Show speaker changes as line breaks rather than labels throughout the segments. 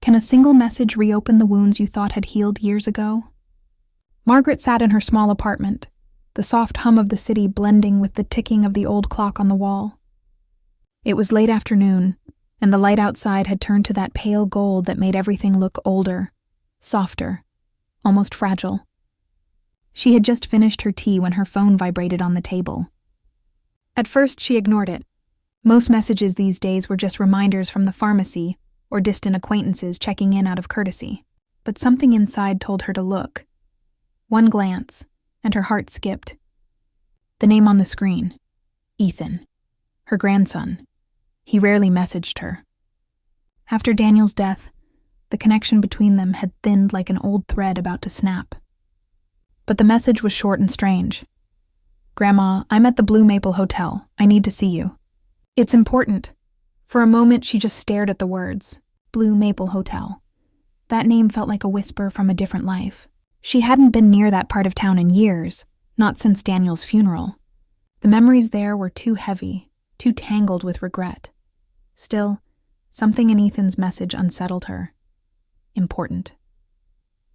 Can a single message reopen the wounds you thought had healed years ago? Margaret sat in her small apartment, the soft hum of the city blending with the ticking of the old clock on the wall. It was late afternoon, and the light outside had turned to that pale gold that made everything look older, softer, almost fragile. She had just finished her tea when her phone vibrated on the table. At first, she ignored it. Most messages these days were just reminders from the pharmacy or distant acquaintances checking in out of courtesy. But something inside told her to look. One glance, and her heart skipped. The name on the screen. Ethan. Her grandson. He rarely messaged her. After Daniel's death, the connection between them had thinned like an old thread about to snap. But the message was short and strange. "Grandma, I'm at the Blue Maple Hotel. I need to see you." "It's important." For a moment, she just stared at the words. Blue Maple Hotel. That name felt like a whisper from a different life. She hadn't been near that part of town in years, not since Daniel's funeral. The memories there were too heavy, too tangled with regret. Still, something in Ethan's message unsettled her. Important.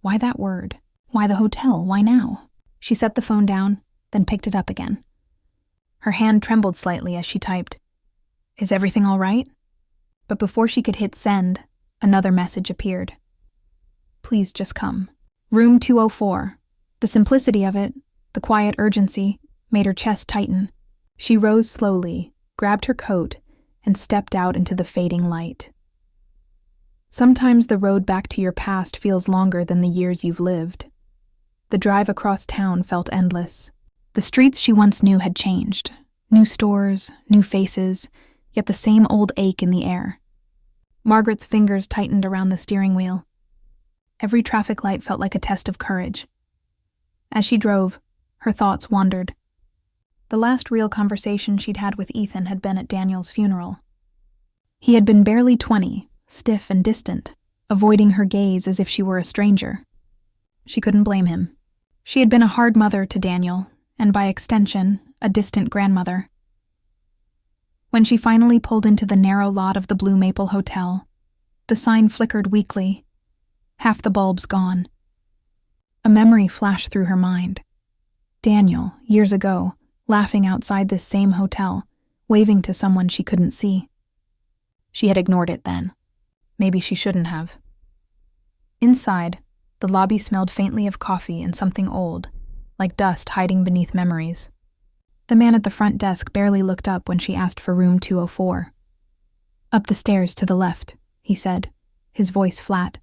Why that word? Why the hotel? Why now? She set the phone down, then picked it up again. Her hand trembled slightly as she typed, "Is everything all right?" But before she could hit send, another message appeared. "Please just come. Room 204. The simplicity of it, the quiet urgency, made her chest tighten. She rose slowly, grabbed her coat, and stepped out into the fading light. Sometimes the road back to your past feels longer than the years you've lived. The drive across town felt endless. The streets she once knew had changed. New stores, new faces, yet the same old ache in the air. Margaret's fingers tightened around the steering wheel. Every traffic light felt like a test of courage. As she drove, her thoughts wandered. The last real conversation she'd had with Ethan had been at Daniel's funeral. He had been barely 20, stiff and distant, avoiding her gaze as if she were a stranger. She couldn't blame him. She had been a hard mother to Daniel, and by extension, a distant grandmother. When she finally pulled into the narrow lot of the Blue Maple Hotel, the sign flickered weakly, half the bulbs gone. A memory flashed through her mind. Daniel, years ago, laughing outside this same hotel, waving to someone she couldn't see. She had ignored it then. Maybe she shouldn't have. Inside, the lobby smelled faintly of coffee and something old, like dust hiding beneath memories. The man at the front desk barely looked up when she asked for room 204. "Up the stairs to the left," he said, his voice flat,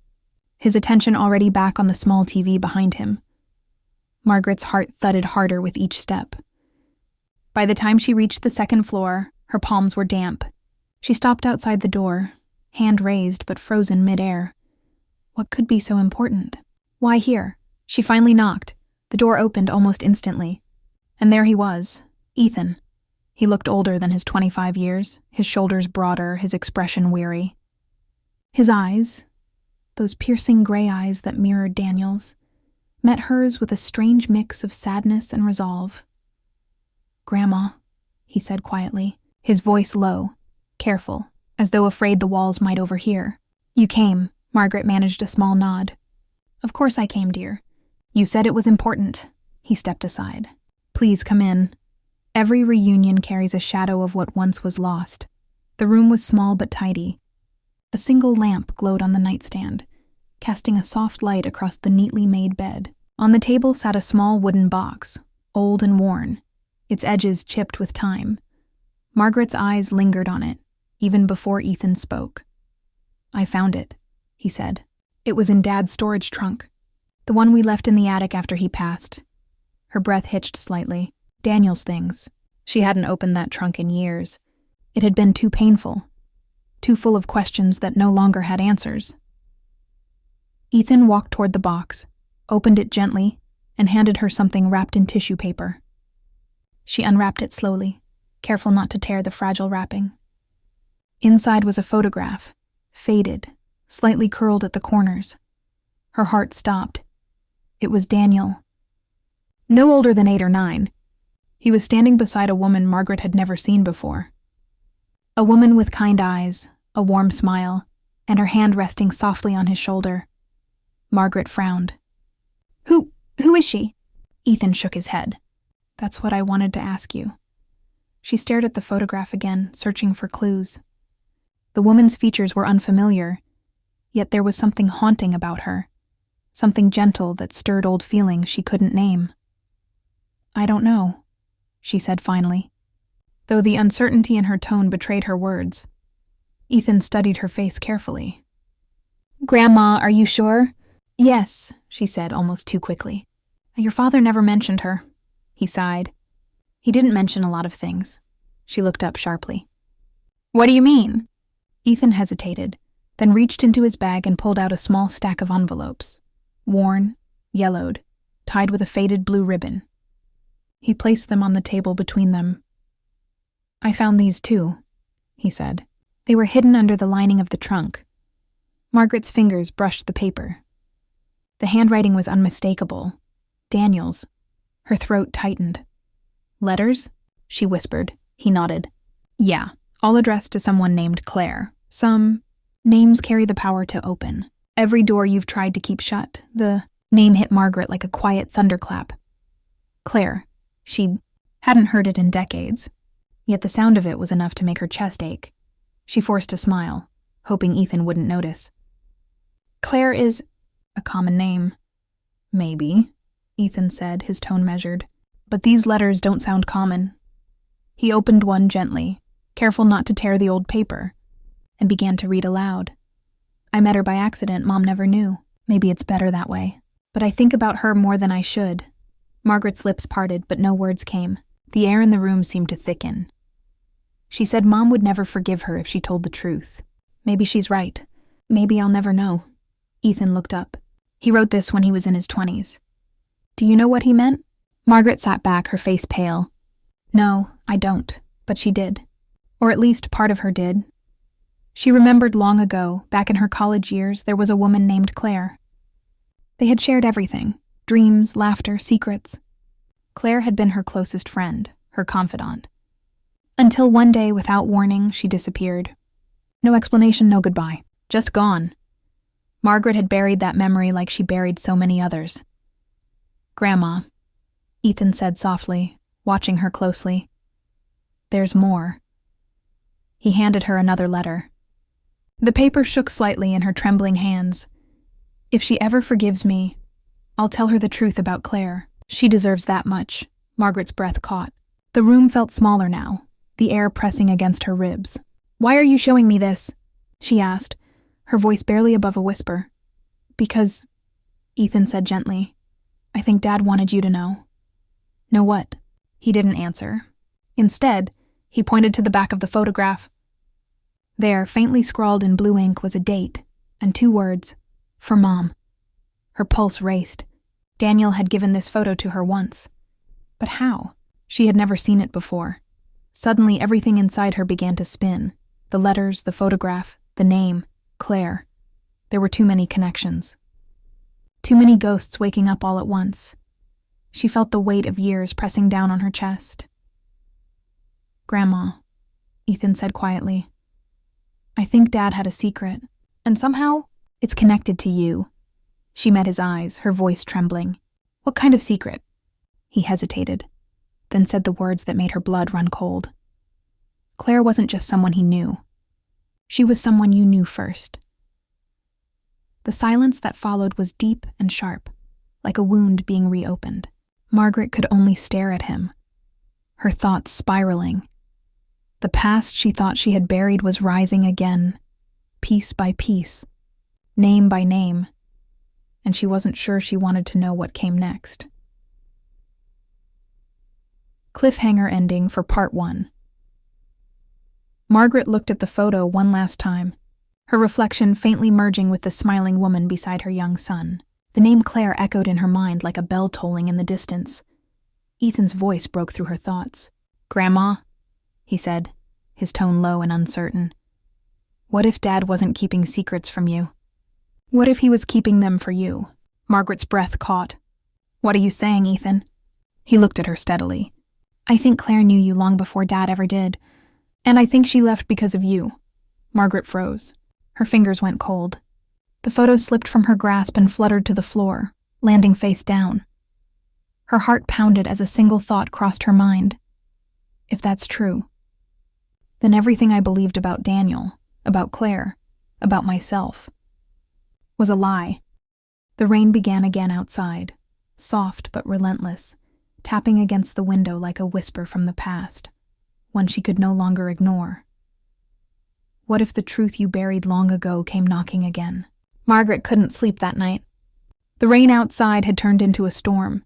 his attention already back on the small TV behind him. Margaret's heart thudded harder with each step. By the time she reached the second floor, her palms were damp. She stopped outside the door, hand raised but frozen mid-air. What could be so important? Why here? She finally knocked. The door opened almost instantly. And there he was, Ethan. He looked older than his 25 years, his shoulders broader, his expression weary. His eyes, those piercing gray eyes that mirrored Daniel's, met hers with a strange mix of sadness and resolve. "Grandma," he said quietly, his voice low, careful, as though afraid the walls might overhear. "You came," Margaret managed a small nod. "Of course I came, dear. You said it was important." He stepped aside. "Please come in." Every reunion carries a shadow of what once was lost. The room was small but tidy. A single lamp glowed on the nightstand, casting a soft light across the neatly made bed. On the table sat a small wooden box, old and worn, its edges chipped with time. Margaret's eyes lingered on it, even before Ethan spoke. "I found it," he said. "It was in Dad's storage trunk, the one we left in the attic after he passed." Her breath hitched slightly. Daniel's things. She hadn't opened that trunk in years. It had been too painful, too full of questions that no longer had answers. Ethan walked toward the box, opened it gently, and handed her something wrapped in tissue paper. She unwrapped it slowly, careful not to tear the fragile wrapping. Inside was a photograph, faded, slightly curled at the corners. Her heart stopped. It was Daniel. No older than 8 or 9. He was standing beside a woman Margaret had never seen before. A woman with kind eyes, a warm smile, and her hand resting softly on his shoulder. Margaret frowned. Who is she? Ethan shook his head. That's what I wanted to ask you. She stared at the photograph again, searching for clues. The woman's features were unfamiliar, yet there was something haunting about her, something gentle that stirred old feelings she couldn't name. I don't know, she said finally, though the uncertainty in her tone betrayed her words. Ethan studied her face carefully. Grandma, are you sure? Yes, she said almost too quickly. Your father never mentioned her. He sighed. He didn't mention a lot of things. She looked up sharply. What do you mean? Ethan hesitated, then reached into his bag and pulled out a small stack of envelopes, worn, yellowed, tied with a faded blue ribbon. He placed them on the table between them. I found these too, he said. They were hidden under the lining of the trunk. Margaret's fingers brushed the paper. The handwriting was unmistakable. Daniel's. Her throat tightened. Letters? She whispered. He nodded. Yeah, all addressed to someone named Claire. Some names carry the power to open. Every door you've tried to keep shut. The name hit Margaret like a quiet thunderclap. Claire. She hadn't heard it in decades. Yet the sound of it was enough to make her chest ache. She forced a smile, hoping Ethan wouldn't notice. Claire is a common name. Maybe, Ethan said, his tone measured. But these letters don't sound common. He opened one gently, careful not to tear the old paper, and began to read aloud. I met her by accident, Mom never knew. Maybe it's better that way. But I think about her more than I should. Margaret's lips parted, but no words came. The air in the room seemed to thicken. She said Mom would never forgive her if she told the truth. Maybe she's right. Maybe I'll never know. Ethan looked up. He wrote this when he was in his 20s. Do you know what he meant? Margaret sat back, her face pale. No, I don't, but she did. Or at least part of her did. She remembered long ago, back in her college years, there was a woman named Claire. They had shared everything. Dreams, laughter, secrets. Claire had been her closest friend, her confidant. Until one day, without warning, she disappeared. No explanation, no goodbye. Just gone. Margaret had buried that memory like she buried so many others. Grandma, Ethan said softly, watching her closely. There's more. He handed her another letter. The paper shook slightly in her trembling hands. If she ever forgives me, I'll tell her the truth about Claire. She deserves that much. Margaret's breath caught. The room felt smaller now, the air pressing against her ribs. Why are you showing me this? She asked, her voice barely above a whisper. Because, Ethan said gently, I think Dad wanted you to know. Know what? He didn't answer. Instead, he pointed to the back of the photograph. There, faintly scrawled in blue ink, was a date and 2 words, for Mom. Her pulse raced. Daniel had given this photo to her once. But how? She had never seen it before. Suddenly, everything inside her began to spin. The letters, the photograph, the name, Claire. There were too many connections. Too many ghosts waking up all at once. She felt the weight of years pressing down on her chest. Grandma, Ethan said quietly. I think Dad had a secret, and somehow it's connected to you. She met his eyes, her voice trembling. What kind of secret? He hesitated, then said the words that made her blood run cold. Claire wasn't just someone he knew. She was someone you knew first. The silence that followed was deep and sharp, like a wound being reopened. Margaret could only stare at him, her thoughts spiraling. The past she thought she had buried was rising again, piece by piece, name by name, and she wasn't sure she wanted to know what came next. Cliffhanger ending for Part 1. Margaret looked at the photo one last time, her reflection faintly merging with the smiling woman beside her young son. The name Claire echoed in her mind like a bell tolling in the distance. Ethan's voice broke through her thoughts. Grandma, he said, his tone low and uncertain. What if Dad wasn't keeping secrets from you? What if he was keeping them for you? Margaret's breath caught. What are you saying, Ethan? He looked at her steadily. I think Claire knew you long before Dad ever did. And I think she left because of you. Margaret froze. Her fingers went cold. The photo slipped from her grasp and fluttered to the floor, landing face down. Her heart pounded as a single thought crossed her mind. If that's true, then everything I believed about Daniel, about Claire, about myself, was a lie. The rain began again outside, soft but relentless, tapping against the window like a whisper from the past, one she could no longer ignore. What if the truth you buried long ago came knocking again? Margaret couldn't sleep that night. The rain outside had turned into a storm,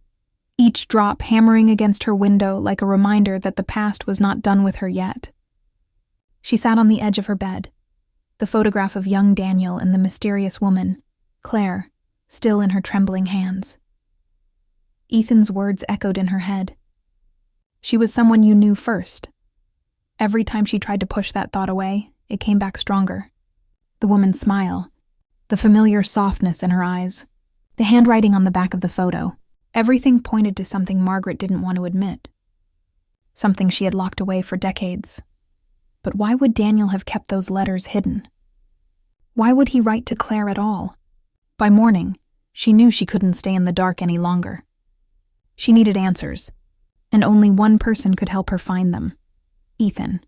each drop hammering against her window like a reminder that the past was not done with her yet. She sat on the edge of her bed, the photograph of young Daniel and the mysterious woman, Claire, still in her trembling hands. Ethan's words echoed in her head. She was someone you knew first. Every time she tried to push that thought away, it came back stronger. The woman's smile, the familiar softness in her eyes, the handwriting on the back of the photo, everything pointed to something Margaret didn't want to admit. Something she had locked away for decades. But why would Daniel have kept those letters hidden? Why would he write to Claire at all? By morning, she knew she couldn't stay in the dark any longer. She needed answers, and only one person could help her find them: Ethan.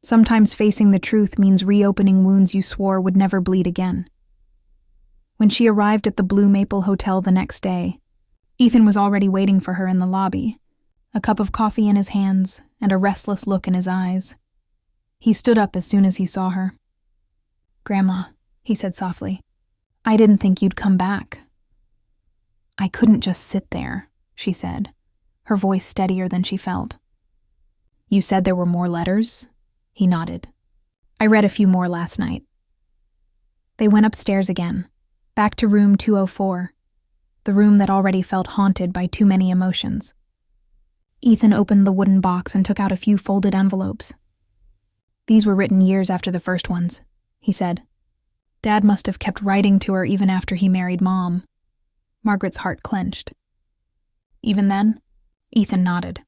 Sometimes facing the truth means reopening wounds you swore would never bleed again. When she arrived at the Blue Maple Hotel the next day, Ethan was already waiting for her in the lobby, a cup of coffee in his hands and a restless look in his eyes. He stood up as soon as he saw her. "Grandma," he said softly, "I didn't think you'd come back." "I couldn't just sit there," she said, her voice steadier than she felt. "You said there were more letters?" He nodded. "I read a few more last night." They went upstairs again, back to room 204, the room that already felt haunted by too many emotions. Ethan opened the wooden box and took out a few folded envelopes. "These were written years after the first ones," he said. "Dad must have kept writing to her even after he married Mom." Margaret's heart clenched. "Even then?" Ethan nodded.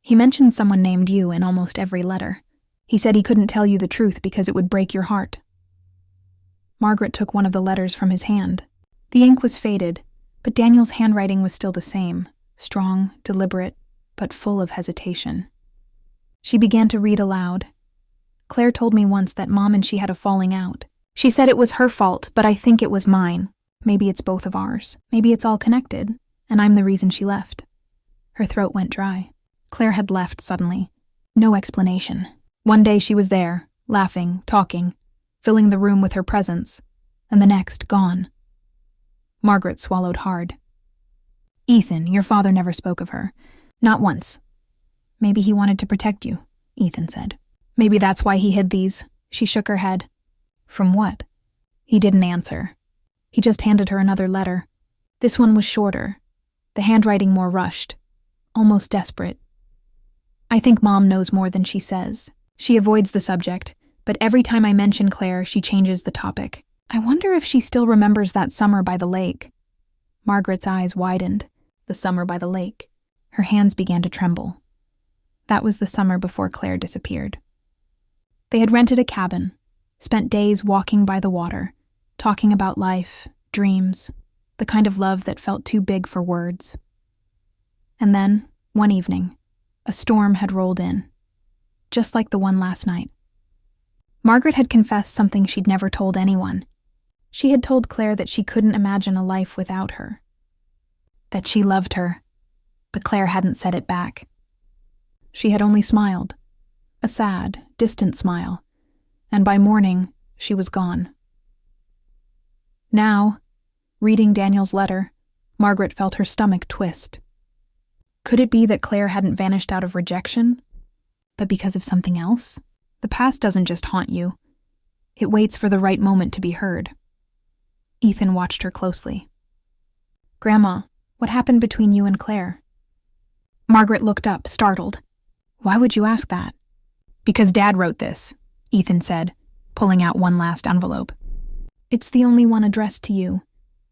"He mentioned someone named you in almost every letter. He said he couldn't tell you the truth because it would break your heart." Margaret took one of the letters from his hand. The ink was faded, but Daniel's handwriting was still the same, strong, deliberate, but full of hesitation. She began to read aloud. "Claire told me once that Mom and she had a falling out. She said it was her fault, but I think it was mine. Maybe it's both of ours. Maybe it's all connected, and I'm the reason she left." Her throat went dry. Claire had left suddenly. No explanation. One day she was there, laughing, talking, filling the room with her presence, and the next, gone. Margaret swallowed hard. "Ethan, your father never spoke of her. Not once." "Maybe he wanted to protect you," Ethan said. "Maybe that's why he hid these." She shook her head. "From what?" He didn't answer. He just handed her another letter. This one was shorter, the handwriting more rushed, almost desperate. "I think Mom knows more than she says. She avoids the subject, but every time I mention Claire, she changes the topic. I wonder if she still remembers that summer by the lake." Margaret's eyes widened. The summer by the lake. Her hands began to tremble. That was the summer before Claire disappeared. They had rented a cabin, spent days walking by the water, talking about life, dreams, the kind of love that felt too big for words. And then, one evening, a storm had rolled in, just like the one last night. Margaret had confessed something she'd never told anyone. She had told Claire that she couldn't imagine a life without her. That she loved her, but Claire hadn't said it back. She had only smiled, a sad, distant smile, and by morning, she was gone. Now, reading Daniel's letter, Margaret felt her stomach twist. Could it be that Claire hadn't vanished out of rejection, but because of something else? The past doesn't just haunt you. It waits for the right moment to be heard. Ethan watched her closely. "Grandma, what happened between you and Claire?" Margaret looked up, startled. "Why would you ask that?" "Because Dad wrote this," Ethan said, pulling out one last envelope. "It's the only one addressed to you."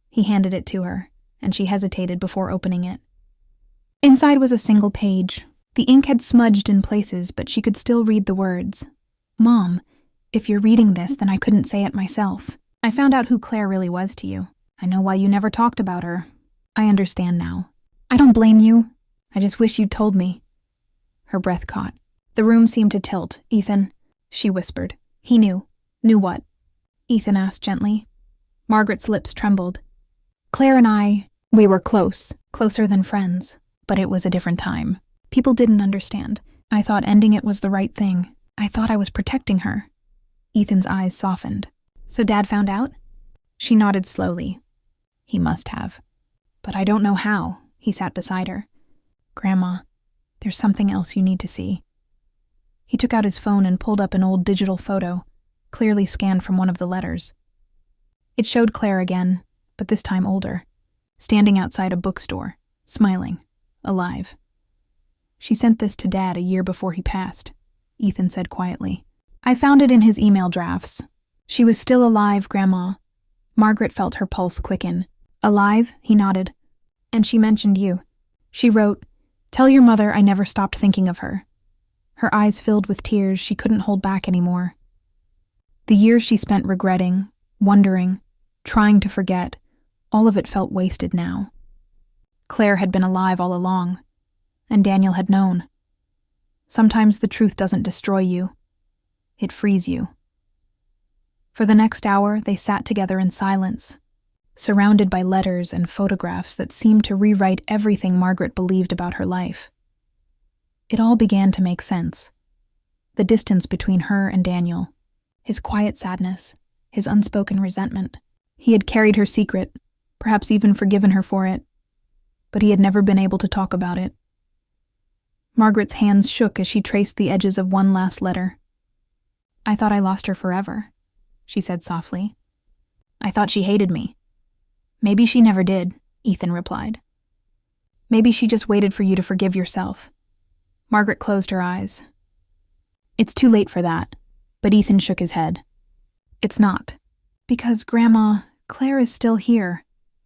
He handed it to her, and she hesitated before opening it. Inside was a single page. The ink had smudged in places, but she could still read the words. "Mom, If you're reading this, then I couldn't say it myself. I found out who Claire really was to you. I know why you never talked about her. I understand now. I don't blame you. I just wish you'd told me." Her breath caught. The room seemed to tilt. "Ethan," she whispered. "He knew." "Knew what?" Ethan asked gently. Margaret's lips trembled. "Claire and we were close, closer than friends, but it was a different time. People didn't understand. I thought ending it was the right thing. I thought I was protecting her." Ethan's eyes softened. "So Dad found out?" She nodded slowly. "He must have. But I don't know how." He sat beside her. "Grandma, there's something else you need to see." He took out his phone and pulled up an old digital photo, clearly scanned from one of the letters. It showed Claire again, but this time older, standing outside a bookstore, smiling, alive. "She sent this to Dad a year before he passed," Ethan said quietly. "I found it in his email drafts. She was still alive, Grandma." Margaret felt her pulse quicken. "Alive?" He nodded. "And she mentioned you. She wrote, 'Tell your mother I never stopped thinking of her.'" Her eyes filled with tears she couldn't hold back anymore. The years she spent regretting, wondering, trying to forget, all of it felt wasted now. Claire had been alive all along, and Daniel had known. Sometimes the truth doesn't destroy you. It frees you. For the next hour, they sat together in silence, surrounded by letters and photographs that seemed to rewrite everything Margaret believed about her life. It all began to make sense. The distance between her and Daniel, his quiet sadness, his unspoken resentment. He had carried her secret, perhaps even forgiven her for it, but he had never been able to talk about it. Margaret's hands shook as she traced the edges of one last letter. "I thought I lost her forever," she said softly. "I thought she hated me." "Maybe she never did," Ethan replied. "Maybe she just waited for you to forgive yourself." Margaret closed her eyes. "It's too late for that," but Ethan shook his head. "It's not. Because, Grandma, Claire is still here."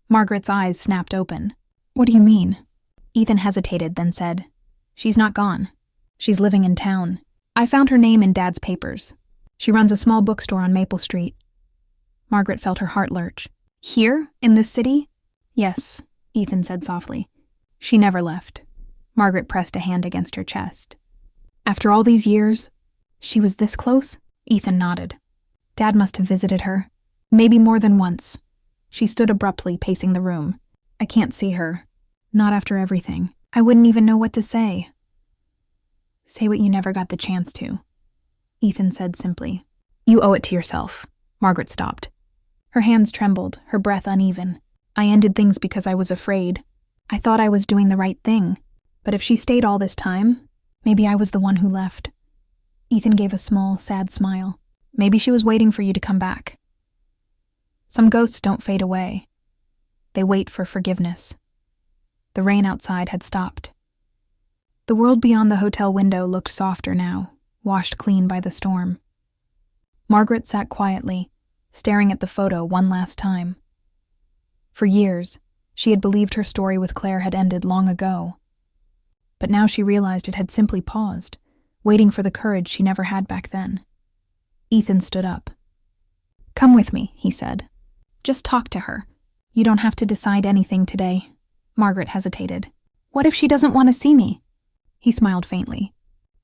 Margaret's eyes snapped open. "What do you mean?" Ethan hesitated, then said, "She's not gone. She's living in town. I found her name in Dad's papers. She runs a small bookstore on Maple Street." Margaret felt her heart lurch. "Here? In this city?" "Yes," Ethan said softly. "She never left." Margaret pressed a hand against her chest. "After all these years? She was this close?" Ethan nodded. "Dad must have visited her. Maybe more than once." She stood abruptly, pacing the room. "I can't see her. Not after everything. I wouldn't even know what to say." "Say what you never got the chance to," Ethan said simply. "You owe it to yourself." Margaret stopped. Her hands trembled, her breath uneven. "I ended things because I was afraid. I thought I was doing the right thing. But if she stayed all this time, maybe I was the one who left." Ethan gave a small, sad smile. "Maybe she was waiting for you to come back." Some ghosts don't fade away. They wait for forgiveness. The rain outside had stopped. The world beyond the hotel window looked softer now, washed clean by the storm. Margaret sat quietly, staring at the photo one last time. For years, she had believed her story with Claire had ended long ago. But now she realized it had simply paused, waiting for the courage she never had back then. Ethan stood up. "Come with me," he said. "Just talk to her. You don't have to decide anything today." Margaret hesitated. "What if she doesn't want to see me?" He smiled faintly.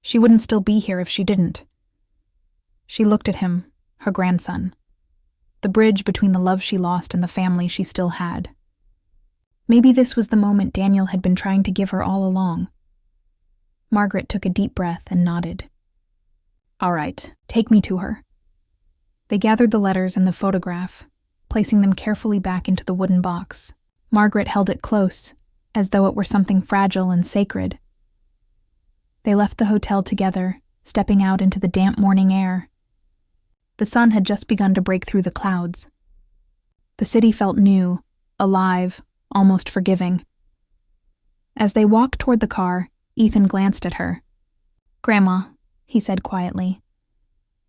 "She wouldn't still be here if she didn't." She looked at him, her grandson. The bridge between the love she lost and the family she still had. Maybe this was the moment Daniel had been trying to give her all along. Margaret took a deep breath and nodded. "All right, take me to her." They gathered the letters and the photograph, placing them carefully back into the wooden box. Margaret held it close, as though it were something fragile and sacred. They left the hotel together, stepping out into the damp morning air. The sun had just begun to break through the clouds. The city felt new, alive, almost forgiving. As they walked toward the car, Ethan glanced at her. "Grandma," he said quietly,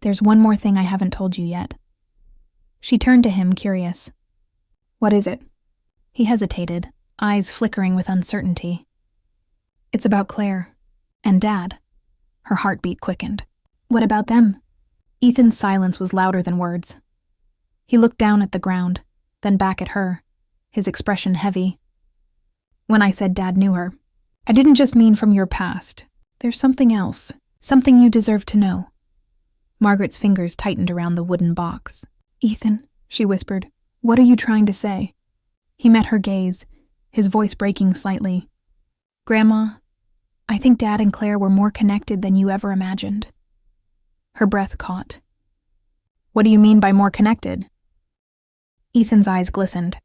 "there's one more thing I haven't told you yet." She turned to him, curious. "What is it?" He hesitated, eyes flickering with uncertainty. "It's about Claire. And Dad." Her heartbeat quickened. "What about them?" Ethan's silence was louder than words. He looked down at the ground, then back at her, his expression heavy. When I said Dad knew her, I didn't just mean from your past. There's something else, something you deserve to know. Margaret's fingers tightened around the wooden box. Ethan, she whispered, what are you trying to say? He met her gaze, his voice breaking slightly. Grandma, I think Dad and Claire were more connected than you ever imagined. Her breath caught. What do you mean by more connected? Ethan's eyes glistened.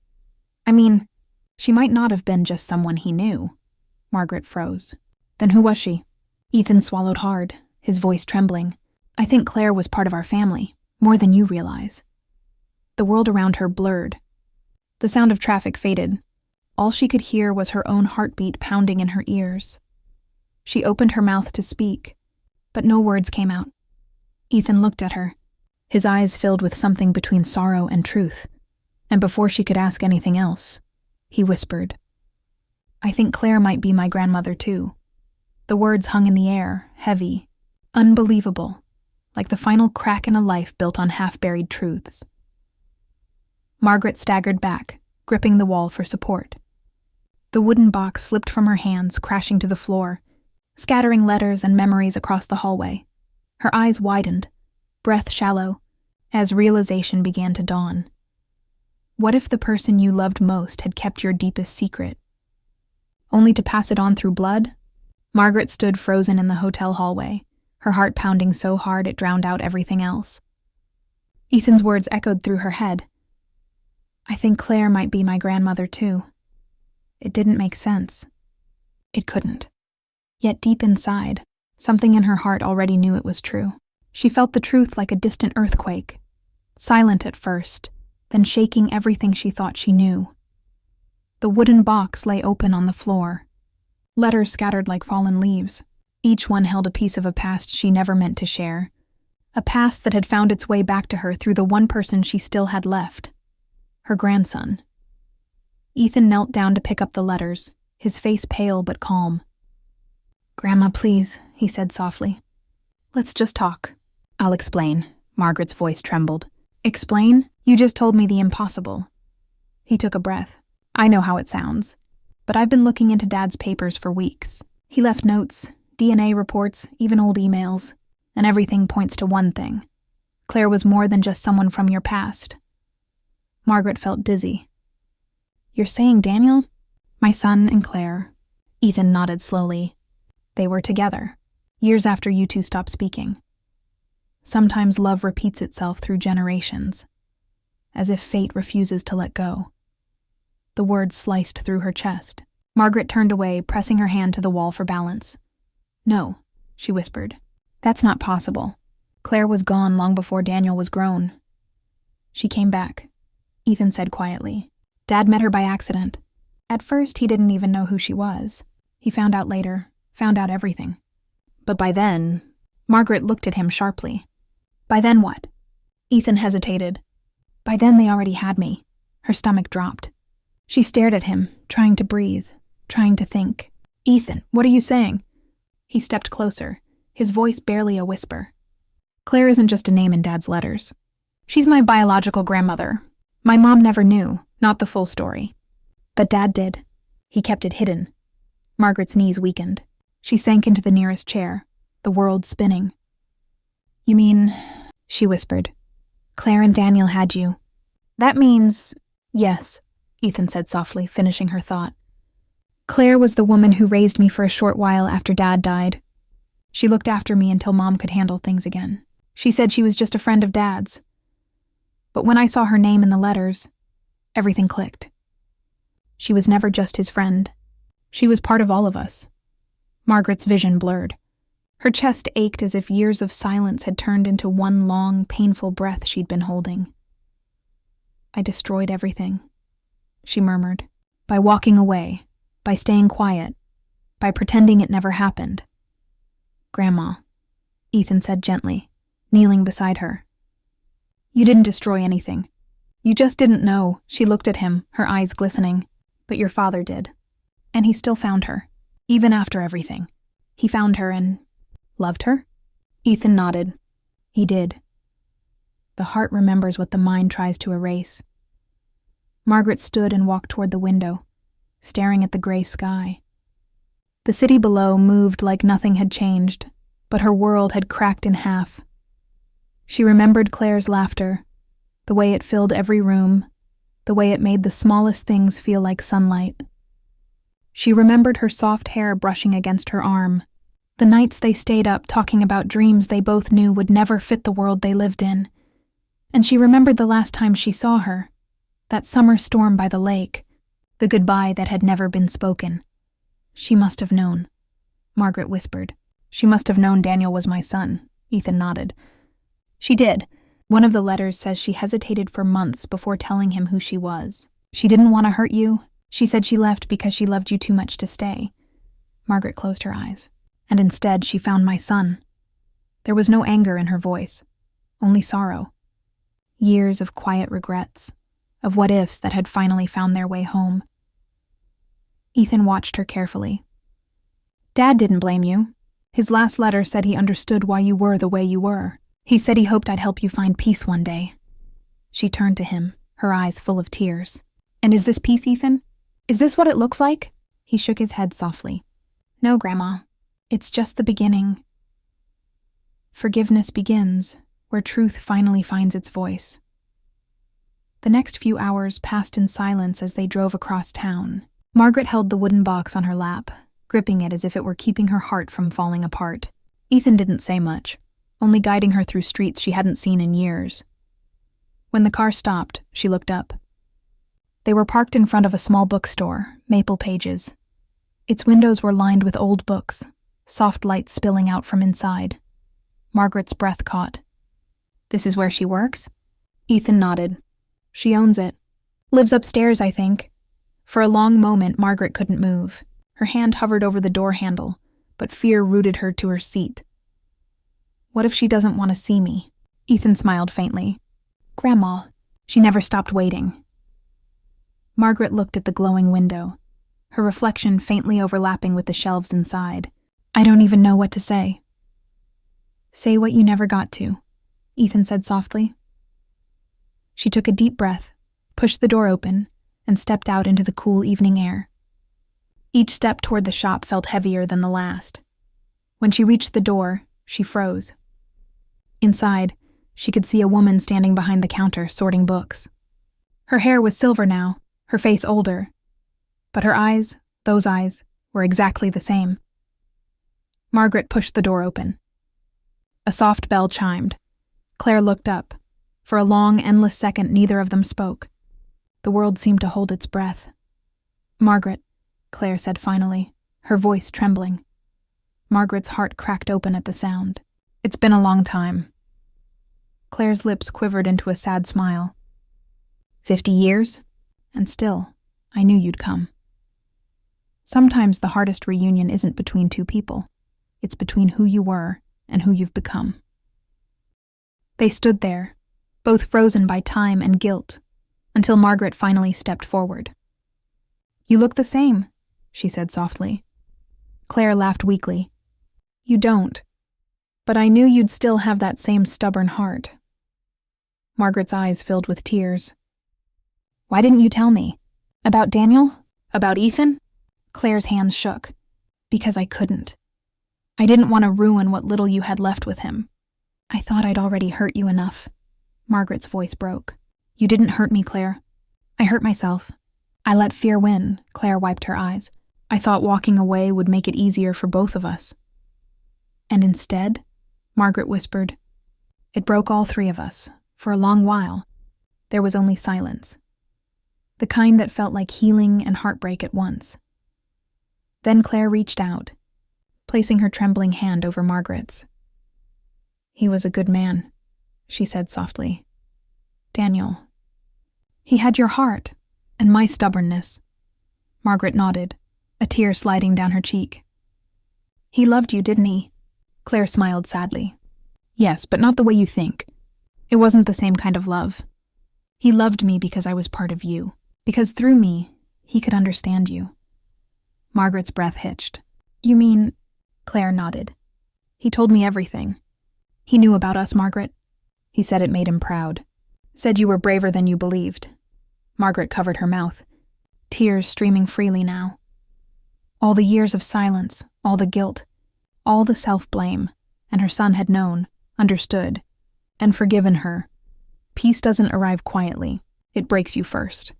I mean, she might not have been just someone he knew. Margaret froze. Then who was she? Ethan swallowed hard, his voice trembling. I think Claire was part of our family, more than you realize. The world around her blurred. The sound of traffic faded. All she could hear was her own heartbeat pounding in her ears. She opened her mouth to speak, but no words came out. Ethan looked at her, his eyes filled with something between sorrow and truth, and before she could ask anything else, he whispered, I think Claire might be my grandmother too. The words hung in the air, heavy, unbelievable, like the final crack in a life built on half-buried truths. Margaret staggered back, gripping the wall for support. The wooden box slipped from her hands, crashing to the floor, scattering letters and memories across the hallway. Her eyes widened, breath shallow, as realization began to dawn. What if the person you loved most had kept your deepest secret? Only to pass it on through blood? Margaret stood frozen in the hotel hallway, her heart pounding so hard it drowned out everything else. Ethan's words echoed through her head. I think Claire might be my grandmother too. It didn't make sense. It couldn't. Yet deep inside, something in her heart already knew it was true. She felt the truth like a distant earthquake, silent at first, then shaking everything she thought she knew. The wooden box lay open on the floor, letters scattered like fallen leaves. Each one held a piece of a past she never meant to share, a past that had found its way back to her through the one person she still had left, her grandson. Ethan knelt down to pick up the letters, his face pale but calm. Grandma, please, he said softly. Let's just talk. I'll explain. Margaret's voice trembled. Explain? You just told me the impossible. He took a breath. I know how it sounds, but I've been looking into Dad's papers for weeks. He left notes, DNA reports, even old emails, and everything points to one thing. Claire was more than just someone from your past. Margaret felt dizzy. You're saying Daniel? My son and Claire. Ethan nodded slowly. They were together, years after you two stopped speaking. Sometimes love repeats itself through generations, as if fate refuses to let go. The words sliced through her chest. Margaret turned away, pressing her hand to the wall for balance. No, she whispered. That's not possible. Claire was gone long before Daniel was grown. She came back, Ethan said quietly. Dad met her by accident. At first, he didn't even know who she was. He found out later, found out everything. But by then, Margaret looked at him sharply. By then what? Ethan hesitated. By then they already had me. Her stomach dropped. She stared at him, trying to breathe, trying to think. Ethan, what are you saying? He stepped closer, his voice barely a whisper. Claire isn't just a name in Dad's letters. She's my biological grandmother. My mom never knew, not the full story. But Dad did. He kept it hidden. Margaret's knees weakened. She sank into the nearest chair, the world spinning. You mean, she whispered, Claire and Daniel had you. That means, yes, Ethan said softly, finishing her thought. Claire was the woman who raised me for a short while after Dad died. She looked after me until Mom could handle things again. She said she was just a friend of Dad's. But when I saw her name in the letters, everything clicked. She was never just his friend. She was part of all of us. Margaret's vision blurred. Her chest ached as if years of silence had turned into one long, painful breath she'd been holding. I destroyed everything, she murmured, by walking away, by staying quiet, by pretending it never happened. Grandma, Ethan said gently, kneeling beside her. You didn't destroy anything. You just didn't know. She looked at him, her eyes glistening. But your father did. And he still found her, even after everything. He found her and loved her? Ethan nodded. He did. The heart remembers what the mind tries to erase. Margaret stood and walked toward the window, staring at the gray sky. The city below moved like nothing had changed, but her world had cracked in half. She remembered Claire's laughter, the way it filled every room, the way it made the smallest things feel like sunlight. She remembered her soft hair brushing against her arm, the nights they stayed up talking about dreams they both knew would never fit the world they lived in. And she remembered the last time she saw her, that summer storm by the lake, the goodbye that had never been spoken. She must have known, Margaret whispered. She must have known Daniel was my son, Ethan nodded. She did. One of the letters says she hesitated for months before telling him who she was. She didn't want to hurt you. She said she left because she loved you too much to stay. Margaret closed her eyes. And instead, she found my son. There was no anger in her voice, only sorrow. Years of quiet regrets, of what-ifs that had finally found their way home. Ethan watched her carefully. Dad didn't blame you. His last letter said he understood why you were the way you were. He said he hoped I'd help you find peace one day. She turned to him, her eyes full of tears. And is this peace, Ethan? Is this what it looks like? He shook his head softly. No, Grandma. It's just the beginning. Forgiveness begins where truth finally finds its voice. The next few hours passed in silence as they drove across town. Margaret held the wooden box on her lap, gripping it as if it were keeping her heart from falling apart. Ethan didn't say much, only guiding her through streets she hadn't seen in years. When the car stopped, she looked up. They were parked in front of a small bookstore, Maple Pages. Its windows were lined with old books, soft light spilling out from inside. Margaret's breath caught. This is where she works? Ethan nodded. She owns it. Lives upstairs, I think. For a long moment, Margaret couldn't move. Her hand hovered over the door handle, but fear rooted her to her seat. What if she doesn't want to see me? Ethan smiled faintly. Grandma. She never stopped waiting. Margaret looked at the glowing window, her reflection faintly overlapping with the shelves inside. I don't even know what to say. Say what you never got to, Ethan said softly. She took a deep breath, pushed the door open, and stepped out into the cool evening air. Each step toward the shop felt heavier than the last. When she reached the door, she froze. Inside, she could see a woman standing behind the counter sorting books. Her hair was silver now, her face older, but her eyes, those eyes, were exactly the same. Margaret pushed the door open. A soft bell chimed. Claire looked up. For a long, endless second, neither of them spoke. The world seemed to hold its breath. Margaret, Claire said finally, her voice trembling. Margaret's heart cracked open at the sound. It's been a long time. Claire's lips quivered into a sad smile. 50 years? And still, I knew you'd come. Sometimes the hardest reunion isn't between two people. It's between who you were and who you've become. They stood there, both frozen by time and guilt, until Margaret finally stepped forward. You look the same, she said softly. Claire laughed weakly. You don't. But I knew you'd still have that same stubborn heart. Margaret's eyes filled with tears. Why didn't you tell me? About Daniel? About Ethan? Claire's hands shook. Because I couldn't. I didn't want to ruin what little you had left with him. I thought I'd already hurt you enough. Margaret's voice broke. You didn't hurt me, Claire. I hurt myself. I let fear win. Claire wiped her eyes. I thought walking away would make it easier for both of us. And instead, Margaret whispered, it broke all three of us. For a long while, there was only silence. The kind that felt like healing and heartbreak at once. Then Claire reached out, placing her trembling hand over Margaret's. He was a good man, she said softly. Daniel. He had your heart, and my stubbornness. Margaret nodded, a tear sliding down her cheek. He loved you, didn't he? Claire smiled sadly. Yes, but not the way you think. It wasn't the same kind of love. He loved me because I was part of you, because through me, he could understand you. Margaret's breath hitched. You mean... Claire nodded. He told me everything. He knew about us, Margaret. He said it made him proud. Said you were braver than you believed. Margaret covered her mouth, tears streaming freely now. All the years of silence, all the guilt, all the self-blame, and her son had known, understood, and forgiven her. Peace doesn't arrive quietly. It breaks you first.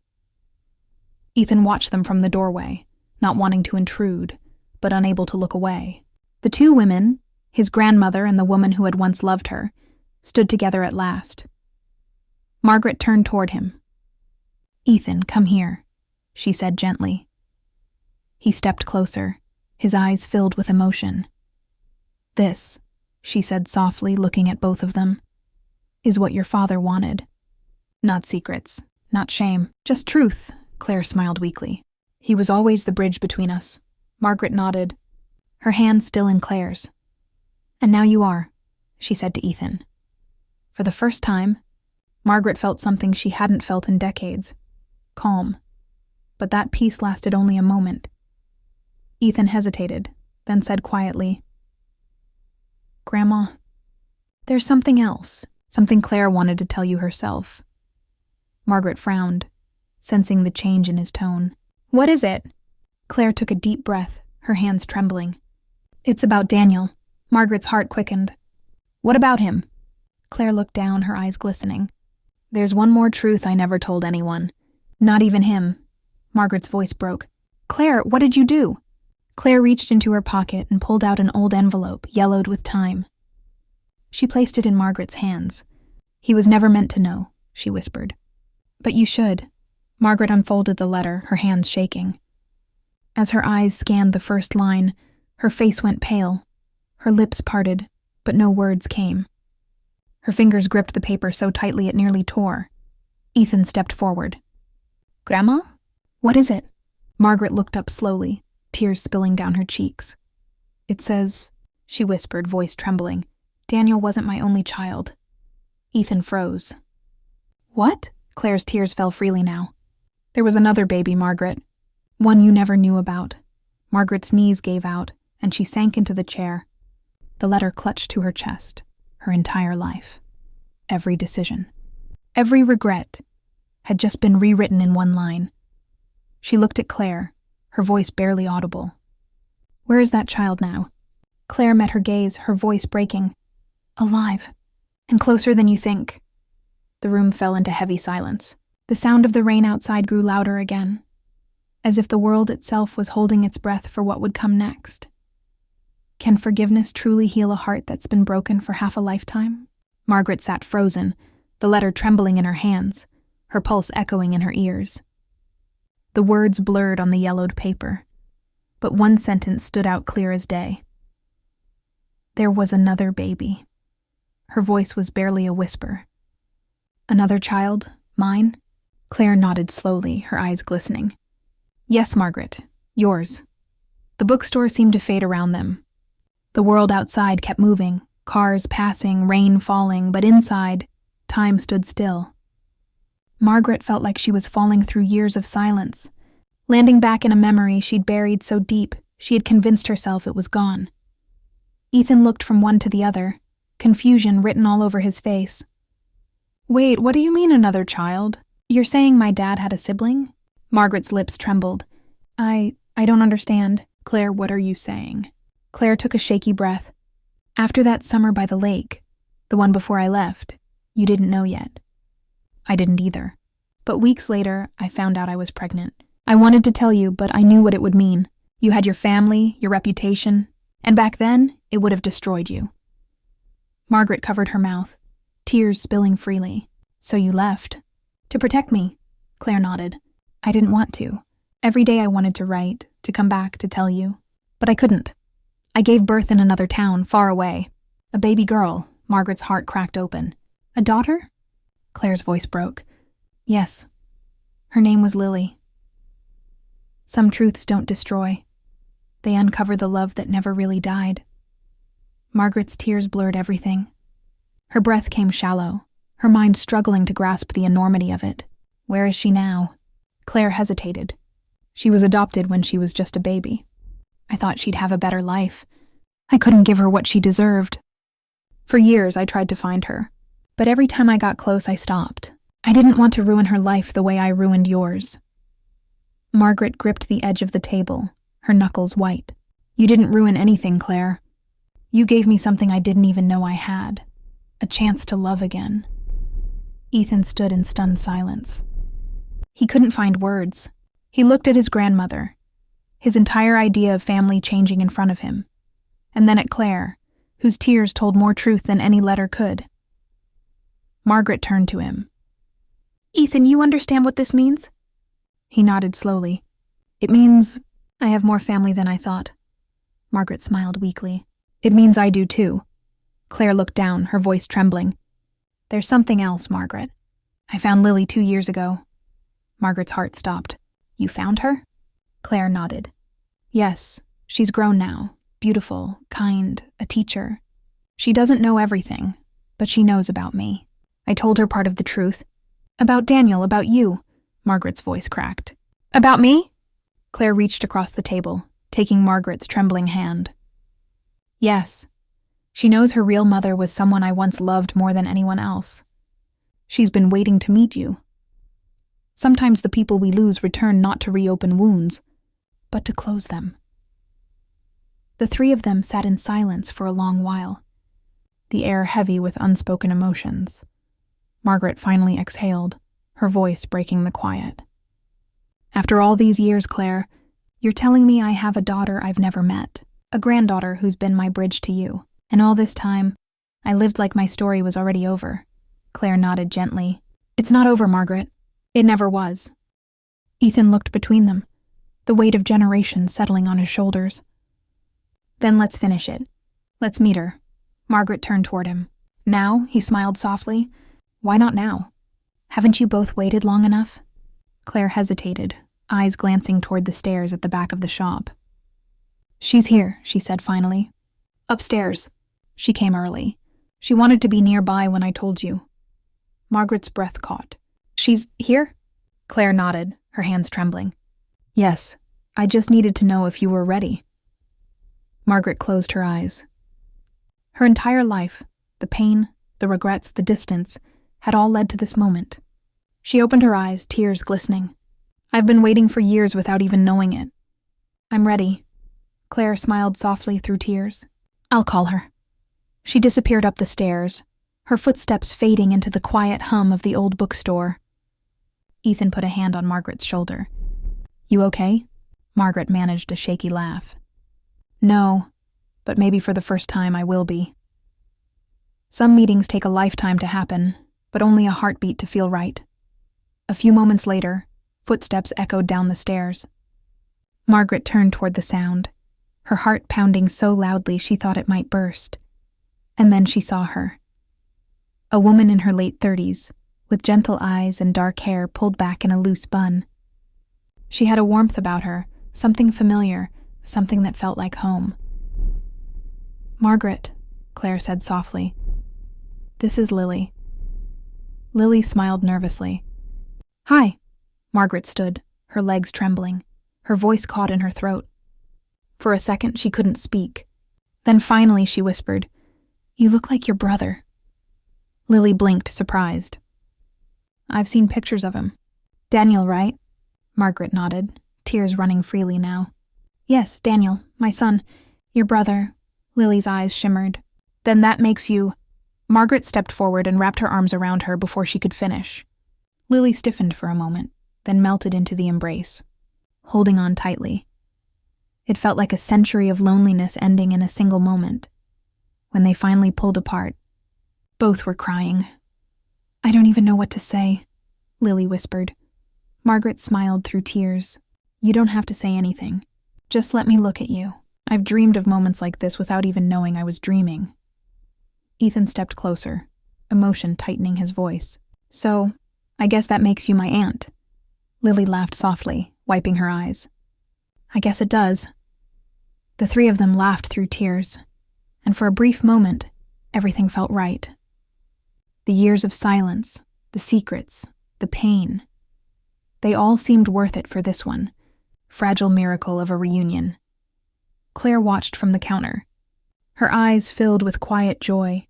Ethan watched them from the doorway, not wanting to intrude, but unable to look away. The two women, his grandmother and the woman who had once loved her, stood together at last. Margaret turned toward him. "Ethan, come here," she said gently. He stepped closer, his eyes filled with emotion. "This," she said softly, looking at both of them, "is what your father wanted. Not secrets, not shame, just truth," Claire smiled weakly. "He was always the bridge between us." Margaret nodded, her hand still in Claire's. "And now you are," she said to Ethan. For the first time, Margaret felt something she hadn't felt in decades. Calm. But that peace lasted only a moment. Ethan hesitated, then said quietly, "Grandma, there's something else, something Claire wanted to tell you herself." Margaret frowned, sensing the change in his tone. "What is it?" Claire took a deep breath, her hands trembling. "It's about Daniel." Margaret's heart quickened. "What about him?" Claire looked down, her eyes glistening. "There's one more truth I never told anyone. Not even him." Margaret's voice broke. "Claire, what did you do?" Claire reached into her pocket and pulled out an old envelope, yellowed with time. She placed it in Margaret's hands. "He was never meant to know," she whispered. "But you should." Margaret unfolded the letter, her hands shaking. As her eyes scanned the first line, her face went pale. Her lips parted, but no words came. Her fingers gripped the paper so tightly it nearly tore. Ethan stepped forward. "Grandma? What is it?" Margaret looked up slowly, tears spilling down her cheeks. "It says," she whispered, voice trembling, "Daniel wasn't my only child." Ethan froze. "What?" Claire's tears fell freely now. "There was another baby, Margaret. One you never knew about." Margaret's knees gave out, and she sank into the chair. The letter clutched to her chest. Her entire life. Every decision. Every regret had just been rewritten in one line. She looked at Claire, her voice barely audible. "Where is that child now?" Claire met her gaze, her voice breaking. "Alive. And closer than you think." The room fell into heavy silence. The sound of the rain outside grew louder again, as if the world itself was holding its breath for what would come next. Can forgiveness truly heal a heart that's been broken for half a lifetime? Margaret sat frozen, the letter trembling in her hands, her pulse echoing in her ears. The words blurred on the yellowed paper, but one sentence stood out clear as day. There was another baby. Her voice was barely a whisper. "Another child? Mine?" Claire nodded slowly, her eyes glistening. "Yes, Margaret, yours." The bookstore seemed to fade around them. The world outside kept moving, cars passing, rain falling, but inside, time stood still. Margaret felt like she was falling through years of silence, landing back in a memory she'd buried so deep she had convinced herself it was gone. Ethan looked from one to the other, confusion written all over his face. "Wait, what do you mean another child? You're saying my dad had a sibling?" Margaret's lips trembled. I don't understand." "Claire, what are you saying?" Claire took a shaky breath. "After that summer by the lake, the one before I left, you didn't know yet. I didn't either. But weeks later, I found out I was pregnant. I wanted to tell you, but I knew what it would mean. You had your family, your reputation, and back then, it would have destroyed you." Margaret covered her mouth, tears spilling freely. "So you left." "To protect me," Claire nodded. "I didn't want to. Every day I wanted to write, to come back, to tell you. But I couldn't. I gave birth in another town, far away. A baby girl." Margaret's heart cracked open. "A daughter?" Claire's voice broke. "Yes. Her name was Lily." Some truths don't destroy. They uncover the love that never really died. Margaret's tears blurred everything. Her breath came shallow, her mind struggling to grasp the enormity of it. Where is she now? Claire hesitated. She was adopted when she was just a baby. I thought she'd have a better life. I couldn't give her what she deserved. For years I tried to find her, But every time I got close, I stopped. I didn't want to ruin her life the way I ruined yours." Margaret gripped the edge of the table, her knuckles white. "You didn't ruin anything, Claire. You gave me something I didn't even know I had. A chance to love again." Ethan stood in stunned silence. He couldn't find words. He looked at his grandmother, his entire idea of family changing in front of him, and then at Claire, whose tears told more truth than any letter could. Margaret turned to him. "Ethan, you understand what this means?" He nodded slowly. "It means I have more family than I thought." Margaret smiled weakly. "It means I do too." Claire looked down, her voice trembling. "There's something else, Margaret. I found Lily 2 years ago." Margaret's heart stopped. "You found her?" Claire nodded. "Yes, she's grown now. Beautiful, kind, a teacher. She doesn't know everything, but she knows about me. I told her part of the truth. About Daniel, about you." Margaret's voice cracked. "About me?" Claire reached across the table, taking Margaret's trembling hand. "Yes. She knows her real mother was someone I once loved more than anyone else. She's been waiting to meet you. Sometimes the people we lose return not to reopen wounds, but to close them." The three of them sat in silence for a long while, the air heavy with unspoken emotions. Margaret finally exhaled, her voice breaking the quiet. "After all these years, Claire, you're telling me I have a daughter I've never met, a granddaughter who's been my bridge to you. And all this time, I lived like my story was already over." Claire nodded gently. "It's not over, Margaret. It never was." Ethan looked between them, the weight of generations settling on his shoulders. "Then let's finish it. Let's meet her." Margaret turned toward him. "Now?" He smiled softly. "Why not now? Haven't you both waited long enough?" Claire hesitated, eyes glancing toward the stairs at the back of the shop. "She's here," she said finally. "Upstairs. She came early. She wanted to be nearby when I told you." Margaret's breath caught. "She's here?" Claire nodded, her hands trembling. "Yes, I just needed to know if you were ready." Margaret closed her eyes. Her entire life, the pain, the regrets, the distance, had all led to this moment. She opened her eyes, tears glistening. "I've been waiting for years without even knowing it. I'm ready." Claire smiled softly through tears. "I'll call her." She disappeared up the stairs, her footsteps fading into the quiet hum of the old bookstore. Ethan put a hand on Margaret's shoulder. "You okay?" Margaret managed a shaky laugh. "No, but maybe for the first time I will be. Some meetings take a lifetime to happen, but only a heartbeat to feel right." A few moments later, footsteps echoed down the stairs. Margaret turned toward the sound, her heart pounding so loudly she thought it might burst. And then she saw her. A woman in her late 30s, with gentle eyes and dark hair pulled back in a loose bun. She had a warmth about her, something familiar, something that felt like home. "Margaret," Claire said softly. "This is Lily." Lily smiled nervously. "Hi." Margaret stood, her legs trembling, her voice caught in her throat. For a second, she couldn't speak. Then finally she whispered, "You look like your brother." Lily blinked, surprised. "I've seen pictures of him." "Daniel, right?" Margaret nodded, tears running freely now. "Yes, Daniel, my son, your brother." Lily's eyes shimmered. "Then that makes you—" Margaret stepped forward and wrapped her arms around her before she could finish. Lily stiffened for a moment, then melted into the embrace, holding on tightly. It felt like a century of loneliness ending in a single moment. When they finally pulled apart, both were crying. "I don't even know what to say," Lily whispered. Margaret smiled through tears. "You don't have to say anything. Just let me look at you. I've dreamed of moments like this without even knowing I was dreaming." Ethan stepped closer, emotion tightening his voice. "So, I guess that makes you my aunt." Lily laughed softly, wiping her eyes. "I guess it does." The three of them laughed through tears, and for a brief moment, everything felt right. The years of silence, the secrets, the pain, they all seemed worth it for this one, fragile miracle of a reunion. Claire watched from the counter, her eyes filled with quiet joy.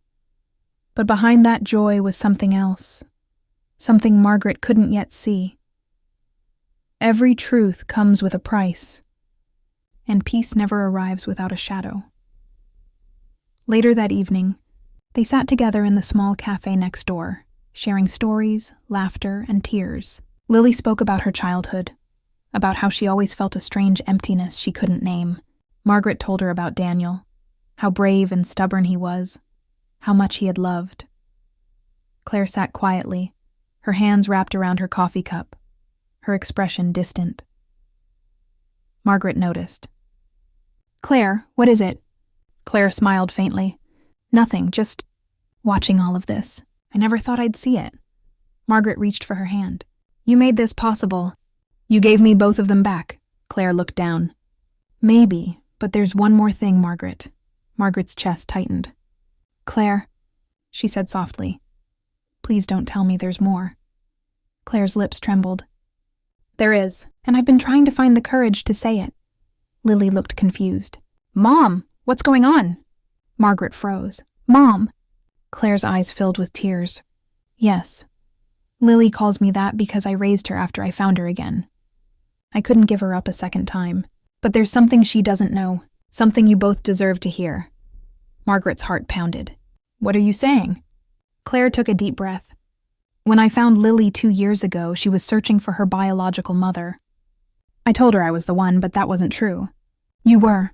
But behind that joy was something else, something Margaret couldn't yet see. Every truth comes with a price, and peace never arrives without a shadow. Later that evening, they sat together in the small cafe next door, sharing stories, laughter, and tears. Lily spoke about her childhood, about how she always felt a strange emptiness she couldn't name. Margaret told her about Daniel, how brave and stubborn he was, how much he had loved. Claire sat quietly, her hands wrapped around her coffee cup, her expression distant. Margaret noticed. "Claire, what is it?" Claire smiled faintly. "Nothing, just watching all of this. I never thought I'd see it." Margaret reached for her hand. "You made this possible. You gave me both of them back." Claire looked down. "Maybe, but there's one more thing, Margaret." Margaret's chest tightened. "Claire," she said softly, "please don't tell me there's more." Claire's lips trembled. "There is, and I've been trying to find the courage to say it." Lily looked confused. "Mom, what's going on?" Margaret froze. "Mom!" Claire's eyes filled with tears. "Yes. Lily calls me that because I raised her after I found her again. I couldn't give her up a second time. But there's something she doesn't know, something you both deserve to hear." Margaret's heart pounded. "What are you saying?" Claire took a deep breath. "When I found Lily 2 years ago, she was searching for her biological mother. I told her I was the one, but that wasn't true." "You were."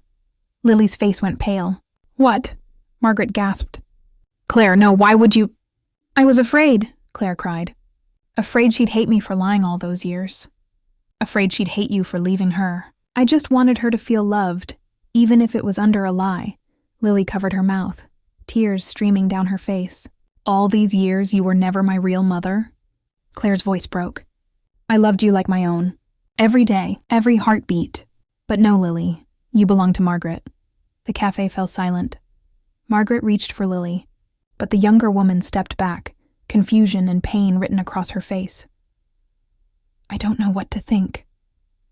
Lily's face went pale. "What?" Margaret gasped. "Claire, no, why would you—" "I was afraid," Claire cried. "Afraid she'd hate me for lying all those years. Afraid she'd hate you for leaving her. I just wanted her to feel loved, even if it was under a lie." Lily covered her mouth, tears streaming down her face. "All these years you were never my real mother?" Claire's voice broke. "I loved you like my own. Every day, every heartbeat. But no, Lily, you belong to Margaret." The cafe fell silent. Margaret reached for Lily, but the younger woman stepped back, confusion and pain written across her face. "I don't know what to think,"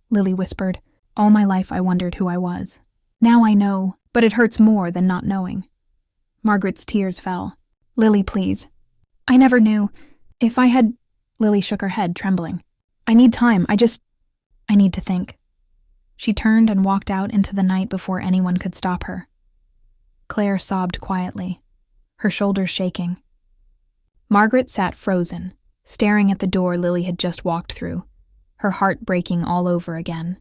Lily whispered. "All my life I wondered who I was. Now I know, but it hurts more than not knowing." Margaret's tears fell. "Lily, please. I never knew. If I had—" Lily shook her head, trembling. "I need time. I need to think." She turned and walked out into the night before anyone could stop her. Claire sobbed quietly, her shoulders shaking. Margaret sat frozen, staring at the door Lily had just walked through, her heart breaking all over again.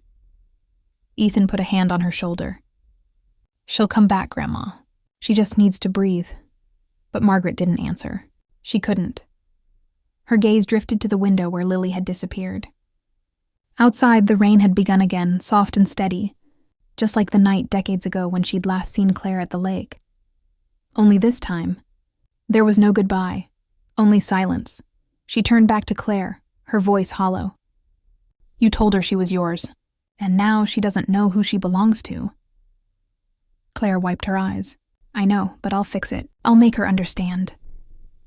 Ethan put a hand on her shoulder. "She'll come back, Grandma. She just needs to breathe." But Margaret didn't answer. She couldn't. Her gaze drifted to the window where Lily had disappeared. Outside, the rain had begun again, soft and steady, just like the night decades ago when she'd last seen Claire at the lake. Only this time, there was no goodbye, only silence. She turned back to Claire, her voice hollow. "You told her she was yours, and now she doesn't know who she belongs to." Claire wiped her eyes. "I know, but I'll fix it. I'll make her understand."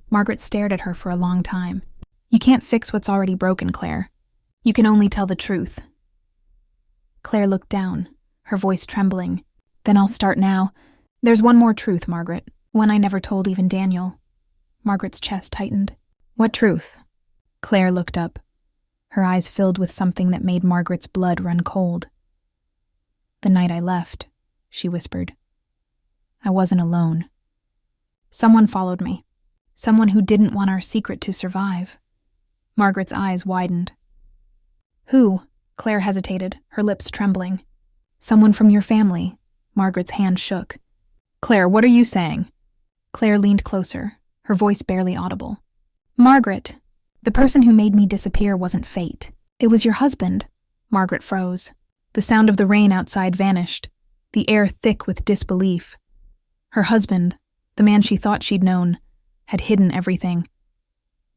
Margaret stared at her for a long time. "You can't fix what's already broken, Claire. You can only tell the truth." Claire looked down, her voice trembling. "Then I'll start now. There's one more truth, Margaret, one I never told even Daniel." Margaret's chest tightened. "What truth?" Claire looked up, her eyes filled with something that made Margaret's blood run cold. "The night I left," she whispered, "I wasn't alone. Someone followed me. Someone who didn't want our secret to survive." Margaret's eyes widened. "Who?" Claire hesitated, her lips trembling. "Someone from your family." Margaret's hand shook. "Claire, what are you saying?" Claire leaned closer, her voice barely audible. "Margaret, the person who made me disappear wasn't fate. It was your husband." Margaret froze. The sound of the rain outside vanished, the air thick with disbelief. Her husband, the man she thought she'd known, had hidden everything.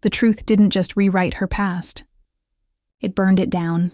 The truth didn't just rewrite her past. It burned it down,